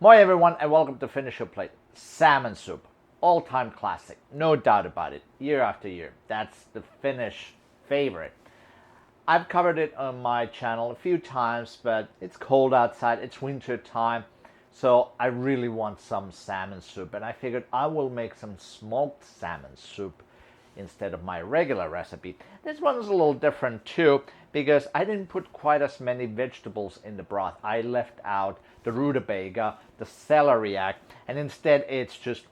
Moi everyone and welcome to Finish Your Plate. Salmon soup. All-time classic. No doubt about it. Year after year. That's the Finnish favorite. I've covered it on my channel a few times, but it's cold outside. It's winter time. So I really want some salmon soup. And I figured I will make some smoked salmon soup instead of my regular recipe. This one's a little different too because I didn't put quite as many vegetables in the broth. I left out the rutabaga, the celeriac, and instead it's just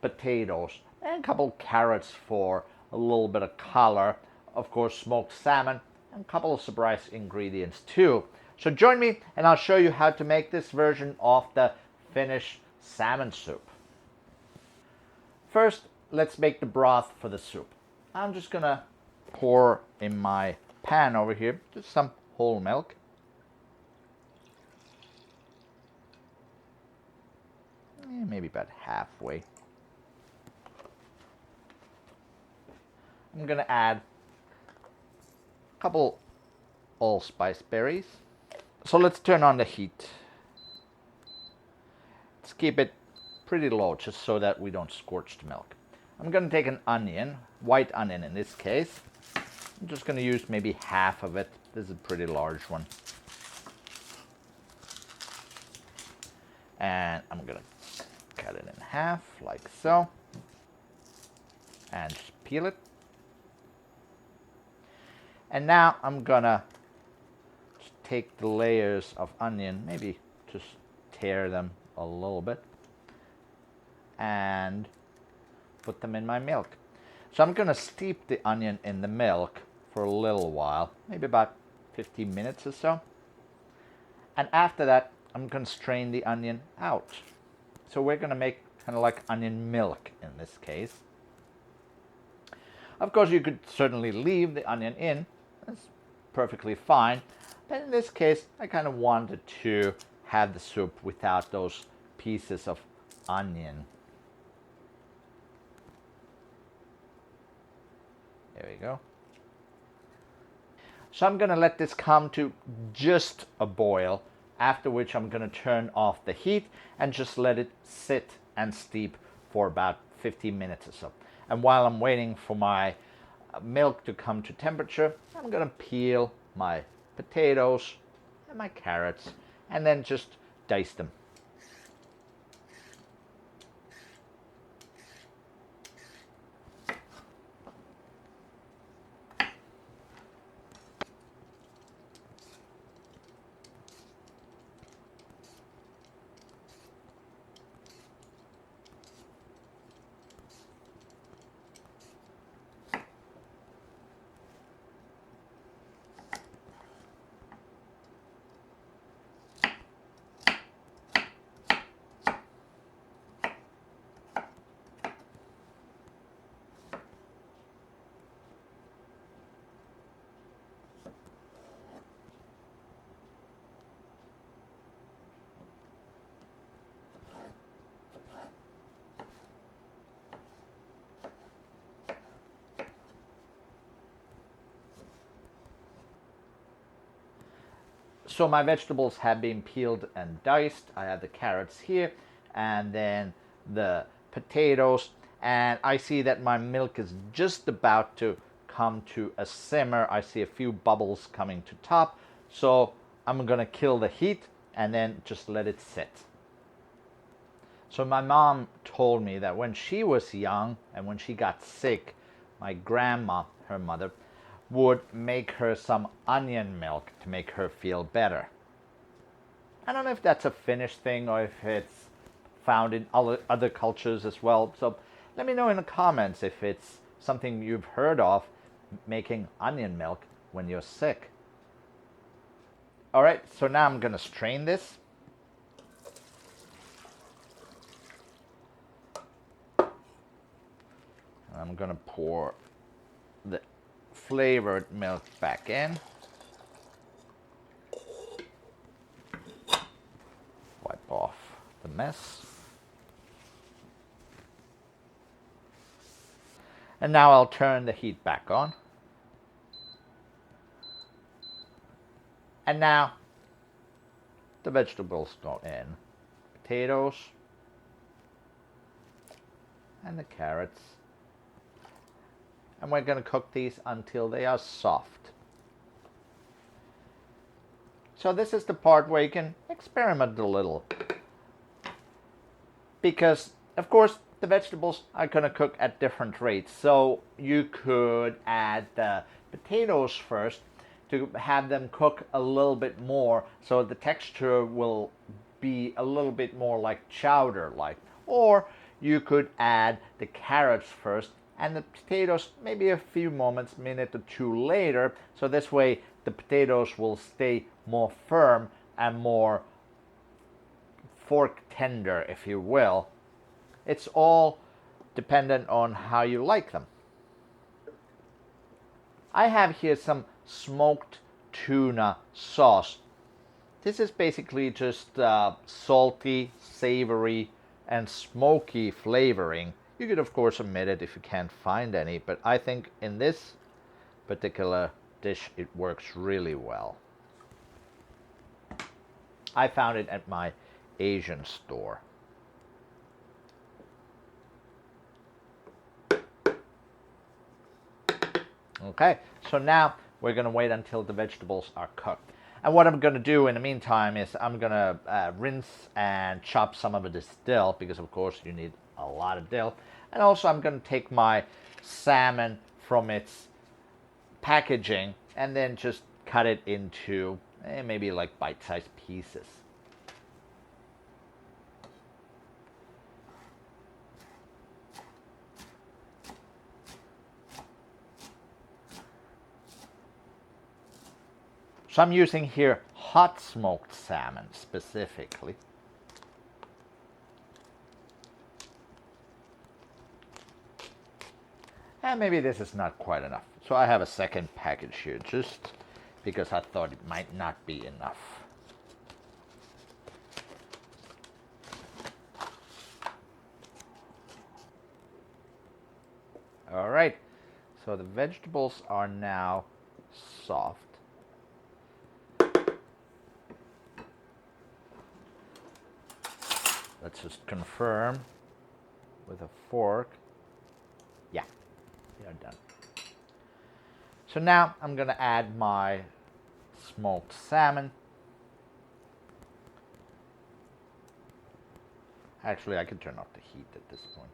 potatoes and a couple carrots for a little bit of color. Of course, smoked salmon and a couple of surprise ingredients too. So join me and I'll show you how to make this version of the Finnish salmon soup. First, let's make the broth for the soup. I'm just gonna pour in my pan over here just some whole milk. Maybe about halfway. I'm gonna add a couple allspice berries. So let's turn on the heat. Let's keep it pretty low just so that we don't scorch the milk. I'm gonna take an onion, white onion in this case. I'm just gonna use maybe half of it. This is a pretty large one. And I'm gonna cut it in half like so. And just peel it. And now I'm gonna just take the layers of onion, maybe just tear them a little bit. And put them in my milk. So I'm gonna steep the onion in the milk for a little while, maybe about 15 minutes or so. And after that, I'm gonna strain the onion out. So we're gonna make kind of like onion milk in this case. Of course, you could certainly leave the onion in. That's perfectly fine. But in this case, I kind of wanted to have the soup without those pieces of onion. There we go. So I'm gonna let this come to just a boil, after which I'm gonna turn off the heat and just let it sit and steep for about 15 minutes or so. And while I'm waiting for my milk to come to temperature, I'm gonna peel my potatoes and my carrots and then just dice them. So my vegetables have been peeled and diced. I have the carrots here and then the potatoes. And I see that my milk is just about to come to a simmer. I see a few bubbles coming to top. So I'm gonna kill the heat and then just let it sit. So my mom told me that when she was young and when she got sick, my grandma, her mother, would make her some onion milk to make her feel better. I don't know if that's a Finnish thing or if it's found in other cultures as well. So let me know in the comments if it's something you've heard of, making onion milk when you're sick. All right, so now I'm gonna strain this. I'm gonna pour the flavored milk back in. Wipe off the mess. And now I'll turn the heat back on. And now the vegetables go in. potatoes and the carrots. And we're going to cook these until they are soft. So this is the part where you can experiment a little. Because, of course, the vegetables are going to cook at different rates. So you could add the potatoes first to have them cook a little bit more, so the texture will be a little bit more like chowder-like. Or you could add the carrots first and the potatoes maybe a few moments, minute or two later, so this way the potatoes will stay more firm and more fork tender, if you will. It's all dependent on how you like them. I have here some smoked tuna sauce. This is basically just salty, savory, and smoky flavoring. You could of course omit it if you can't find any, but I think in this particular dish it works really well. I found it at my Asian store. Okay, so now we're going to wait until the vegetables are cooked. And what I'm going to do in the meantime is I'm going to rinse and chop some of this dill, because of course you need a lot of dill. And also I'm going to take my salmon from its packaging and then just cut it into maybe like bite-sized pieces. So I'm using here hot smoked salmon specifically. And maybe this is not quite enough. So I have a second package here just because I thought it might not be enough. All right, so the vegetables are now soft. Let's just confirm with a fork. Yeah, they are done. So now I'm going to add my smoked salmon. Actually, I could turn off the heat at this point.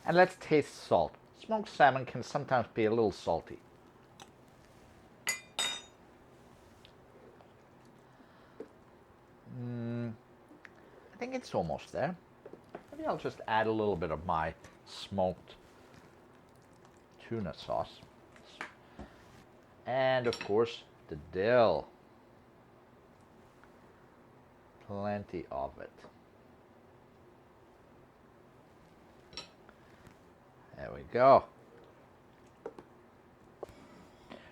And let's taste salt. Smoked salmon can sometimes be a little salty. I think it's almost there. Maybe I'll just add a little bit of my smoked tuna sauce. And of course, the dill. Plenty of it. There we go.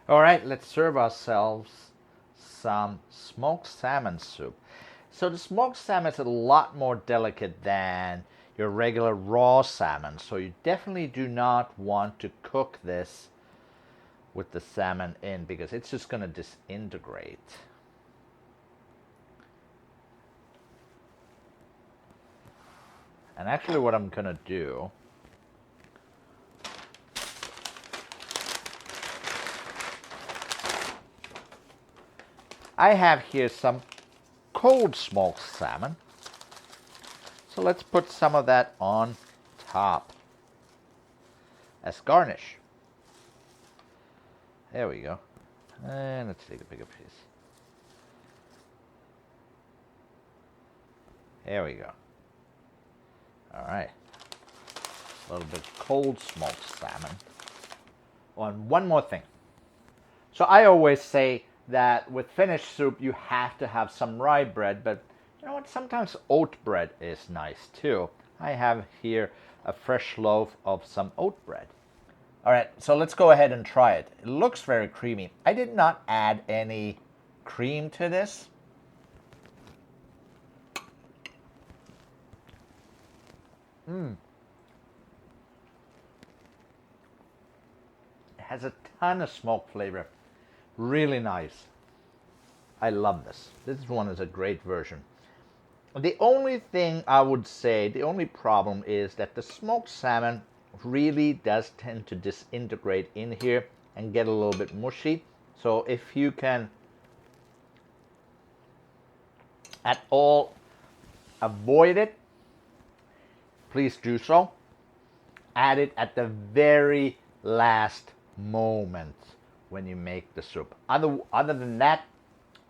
All right, let's serve ourselves some smoked salmon soup. So the smoked salmon is a lot more delicate than your regular raw salmon. So you definitely do not want to cook this with the salmon in, because it's just going to disintegrate. And actually what I'm going to do, I have here some cold smoked salmon. So let's put some of that on top as garnish. There we go. And let's take a bigger piece. There we go. All right. A little bit cold smoked salmon. Oh, and one more thing. So I always say that with finished soup you have to have some rye bread, but you know what, sometimes oat bread is nice too. I have here a fresh loaf of some oat bread. Alright, so let's go ahead and try it. It looks very creamy. I did not add any cream to this. It has a ton of smoke flavor. Really nice. I love this. This one is a great version. The only thing I would say, the only problem is that the smoked salmon really does tend to disintegrate in here and get a little bit mushy. So if you can at all avoid it, please do so. Add it at the very last moment when you make the soup. Other than that,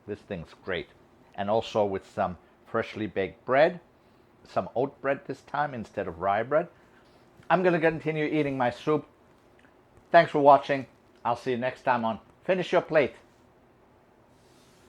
this thing's great. And also with some freshly baked bread, some oat bread this time instead of rye bread. I'm going to continue eating my soup. Thanks for watching. I'll see you next time on Finish Your Plate.